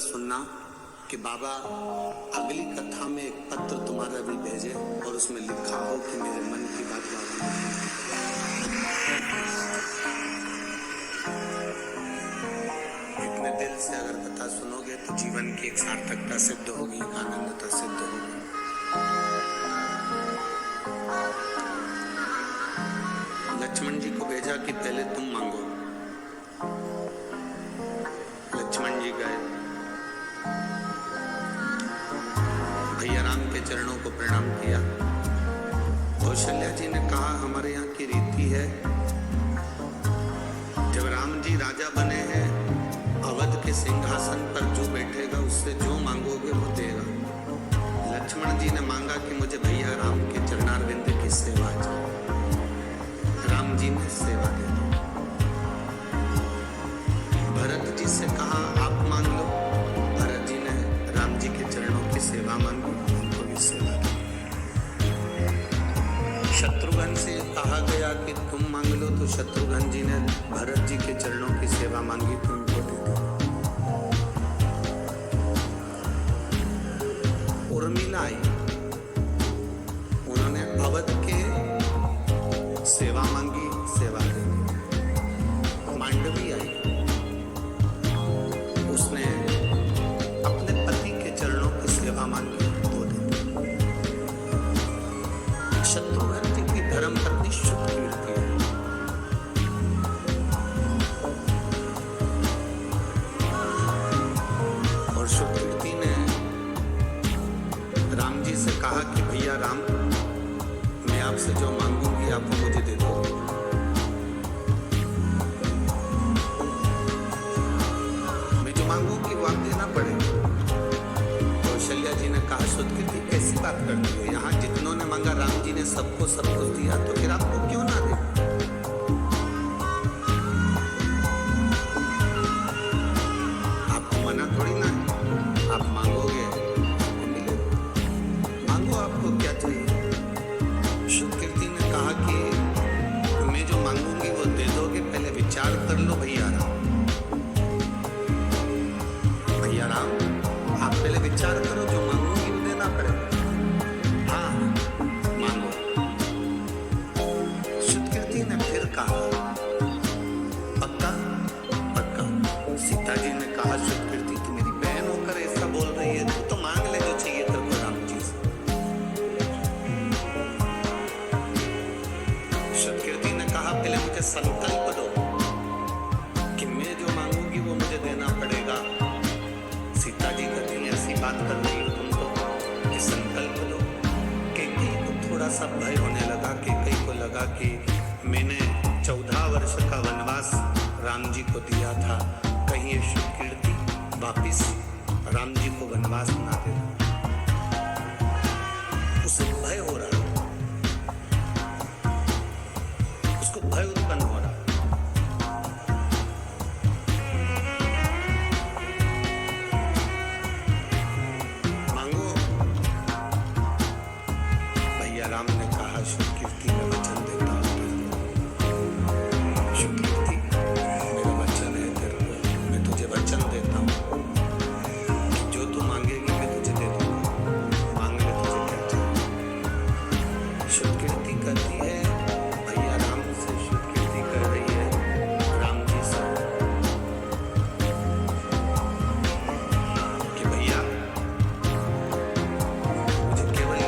सुनना कि बाबा अगली कथा में एक पत्र तुम्हारा भी भेजे और उसमें लिखा हो कि मेरे मन की बात बाबा इतने दिल से अगर कथा सुनोगे तो जीवन की एक सार्थकता सिद्ध होगी, एक आनंदता सिद्ध होगी। लक्ष्मण जी को भेजा कि पहले तुम मांगो। लक्ष्मण जी गए, भैया राम के चरणों को प्रणाम किया। कौशल्या जी ने कहा हमारे यहाँ की रीति है, जब राम जी राजा बने हैं, अवध के सिंहासन पर जो बैठेगा उससे जो मांगोगे वो देगा। लक्ष्मण जी ने मांगा कि मुझे भैया राम के चरणारविंद की सेवा चाहिए। राम जी ने सेवा दे दी। भरत जी से कहा आप मांग लो। भरत जी ने राम जी के चरणों की सेवा मांगी, उनको भी सेवा दी। शत्रुघ्न से कहा गया कि तुम मांग लो, तो शत्रुघ्न जी ने भरत जी के चरणों की सेवा मांगी, तो उनको दे दी। उर्मिला आई, उन्होंने अवध के सेवा मांगी, सेवा दे दी। मांडवी आई, उसने अपने पति के चरणों की सेवा मांगी, वो दे दी। शत्रुघ्न जी की धर्म पत्नी शुभकीर्ति है। और शुभकीर्ति ने राम जी से कहा कि भैया राम, मैं आपसे जो मांगूंगी आप मुझे दे दो। मैं जो मांगूंगी वो आप देना पड़ेगा। कौशल्या जी ने कहा शुद्धकीर्ति कैसी बात करती हो, यहाँ जितनों ने मांगा राम जी ने सबको सब कुछ दिया, तो फिर आपको क्यों ना दे। आपको मना थोड़ी ना है, आप मांगोगे मिलेगा। मांगो, आपको क्या चाहिए। शुद्धकीर्ति ने कहा कि मैं जो मांगूंगी वो दे दोगे, पहले विचार कर लो भैया राम। भैया राम, आप पहले विचार करो, जो मांगूंगी वो देना पड़ेगा। हाँ मांगो। शुद्धकीर्ति ने फिर कहा पक्का पक्का। सीता जी ने कहा शुद्धकीर्ति तू मेरी बहन होकर ऐसा बोल रही है, तू तो मांग ले जो चाहिए तेरे को राम जी से। शुद्धकीर्ति ने कहा पहले मुझे संकल्प दो कि मैं जो मांगूंगी वो मुझे देना पड़ेगा। सीता जी कहती हैं ऐसी बात कर रही हो तुम तो कि संकल्प लो। कैकेयी को थोड़ा सा भय होने लगा। कैकेयी को लगा कि मैंने 14 वर्ष का वनवास राम जी को दिया था, कहीं ये शुद्धकीर्ति वापिस राम जी को वनवास ना दे। उसे भय हो रहा, उसको भय उत्पन्न हो रहा। मांगो। भैया राम ने कहा शुद्धकीर्ति मैं वचन देता हूँ शुद्धकीर्ति, मेरा वचन है तेरे को, मैं तुझे वचन देता हूँ कि जो तू मांगेगी मैं तुझे दे दूंगा। मांग ले तुझे क्या चाहिए। शुद्धकीर्ति कहती है भैया राम से, शुद्धकीर्ति कर रही है राम जी से कि भैया मुझे केवल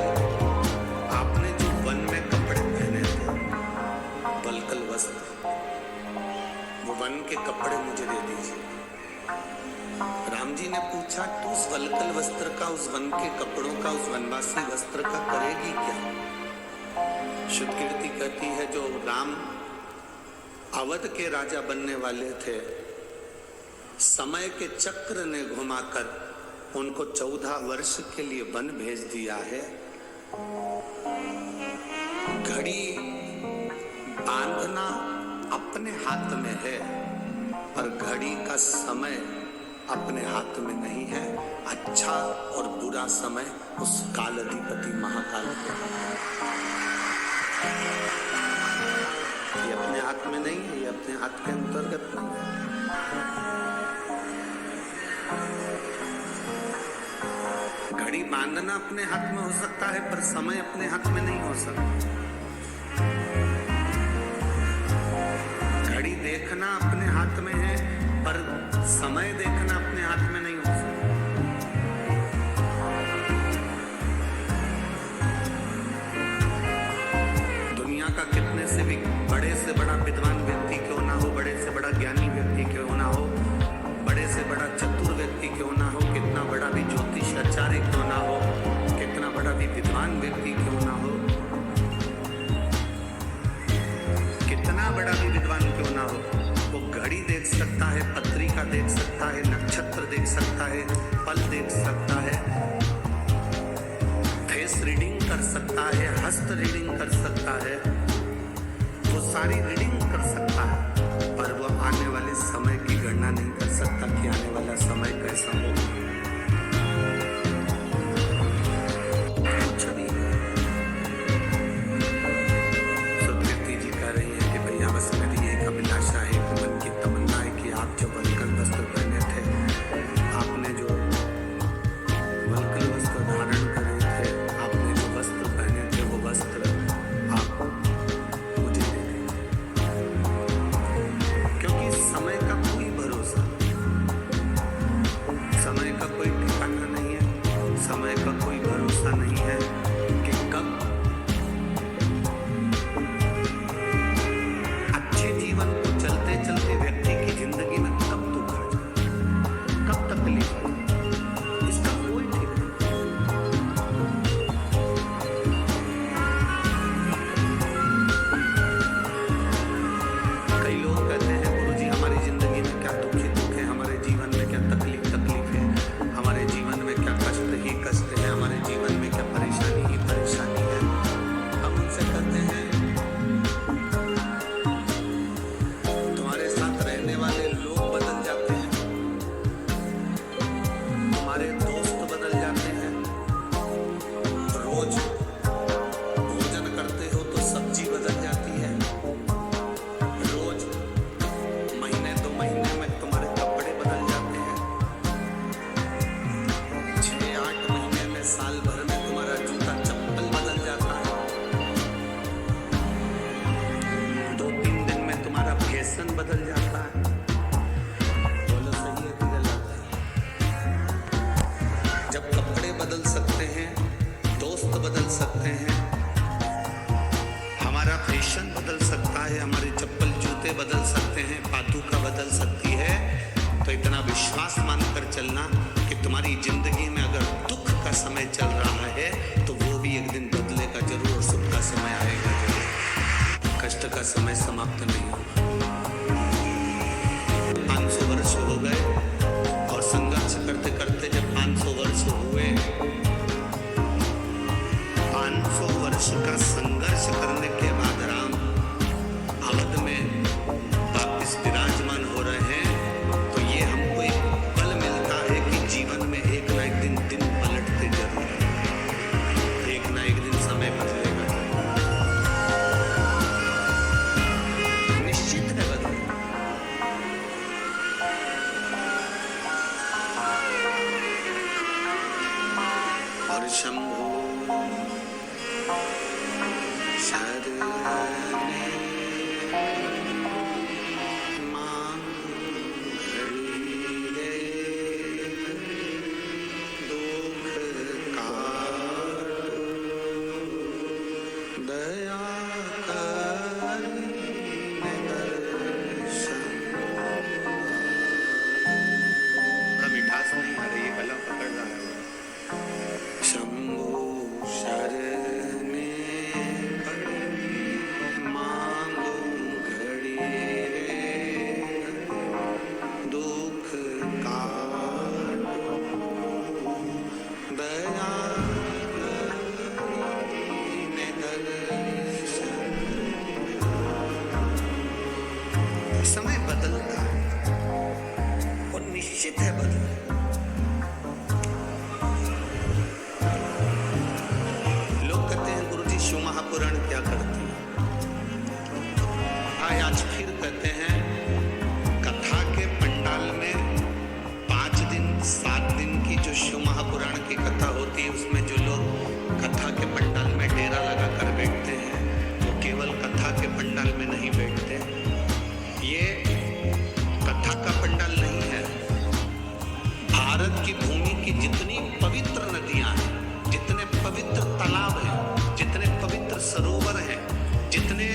आपने जो वन में कपड़े पहने थे, वल्कल वस्त्र, वो वन के कपड़े मुझे दे दीजिए। राम जी ने पूछा तू उस वल्कल वस्त्र का, उस वन के कपड़ों का, उस वनवासी वस्त्र का करेगी क्या। शुद्धकीर्ति कहती है जो राम अवध के राजा बनने वाले थे, समय के चक्र ने घुमाकर उनको 14 वर्ष के लिए वन भेज दिया है। घड़ी बांधना अपने हाथ में है, पर घड़ी का समय अपने हाथ में नहीं है। अच्छा और बुरा समय उस काल अधिपति महाकाल के, ये अपने हाथ में नहीं है, ये अपने हाथ के अंतर्गत नहीं है। बांधना अपने हाथ में हो सकता है पर समय अपने हाथ में नहीं हो सकता। घड़ी देखना अपने हाथ में है पर समय देखना अपने हाथ में नहीं हो सकता। दुनिया का कितने से भी बड़े से बड़ा विद्वान व्यक्ति क्यों ना हो, बड़े से बड़ा ज्ञानी व्यक्ति क्यों ना हो, बड़े से बड़ा चतुर व्यक्ति क्यों ना हो, कितना बड़ा भी ज्योतिष आचार्य क्यों ना हो, कितना बड़ा भी विद्वान व्यक्ति क्यों ना हो, कितना बड़ा भी विद्वान क्यों ना हो, वो घड़ी देख सकता है, पत्रिका देख सकता है, नक्षत्र देख सकता है, पल देख सकता है, फेस रीडिंग कर सकता है, हस्त रीडिंग कर सकता है, वो सारी रीडिंग कर सकता है, पर वो आने वाले समय की गणना नहीं कर सकता कि आने वाला समय कैसा होगा। सुकृति जी कह रही है कि भैया बस मेरी एक अभिलाषा है, एक मन की तमन्ना है कि आप जो वल्कल वस्त्र पहने थे, आपने जो वल्कल वस्त्र धारण करे थे, आपने जो वस्त्र पहने थे, वो वस्त्र आप मुझे दे दें, क्योंकि समय का कोई भरोसा, समय का कोई ठिकाना नहीं है, समय का कोई भरोसा नहीं है कि कब अच्छे जीवन को चलते चलते व्यक्ति की जिंदगी में कब दुख आ जाए, कब तकलीफ आ जाए, इसका कोई ठिकाना नहीं। कई लोग कहते हैं गुरुजी हमारी जिंदगी में क्या दुख ही दुख है, हमारे जीवन में क्या तकलीफ है, हमारे जीवन में क्या कष्ट ही कष्ट है, हमारे जीवन में क्या परेशानी ही परेशानी है। हम उनसे कहते हैं तुम्हारे साथ रहने वाले लोग बदल जाते हैं, तुम्हारे दोस्त बदल जाते हैं, रोज भोजन करते हो तो सब्जी बदल जाती है, रोज महीने 2 महीने में तुम्हारे कपड़े बदल जाते हैं, 6-8 महीने में साल भर में तुम्हारा जूता चप्पल बदल जाता है, 2-3 दिन में तुम्हारा फैशन बदल जाता है। बोलो सही है कि गलत है? जब कपड़े बदल सकते हैं, दोस्त बदल सकते हैं, हमारा फैशन बदल सकता है, हमारे चप्पल जूते बदल सकते हैं, पादुका बदल सकती है, तो इतना विश्वास मानकर चलना कि तुम्हारी जिंदगी में अगर दुख का समय चल रहा है तो वो भी एक दिन बदलेगा जरूर, और सुख का समय आएगा जरूर, कष्ट का समय समाप्त नहीं होगा। 500 वर्ष हो गए और संघर्ष करते करते जब 500 वर्ष हुए, 500 वर्ष का संघर्ष करने के बाद राम अवध में वापिस विराजमान हो रहे हैं, तो ये हमको एक पल मिलता है कि जीवन में एक ना एक दिन दिन पलटते जरूर हैं, एक ना एक दिन समय बदलेगा, निश्चित है बदलेगा। और शंभो शरणे मां घड़ी रे कथा होती है उसमें जो लोग कथा के पंडाल में डेरा लगा कर बैठते हैं वो केवल कथा के पंडाल में नहीं बैठते, ये कथा का पंडाल नहीं है। भारत की भूमि की जितनी पवित्र नदियां हैं, जितने पवित्र तालाब हैं, जितने पवित्र सरोवर हैं, जितने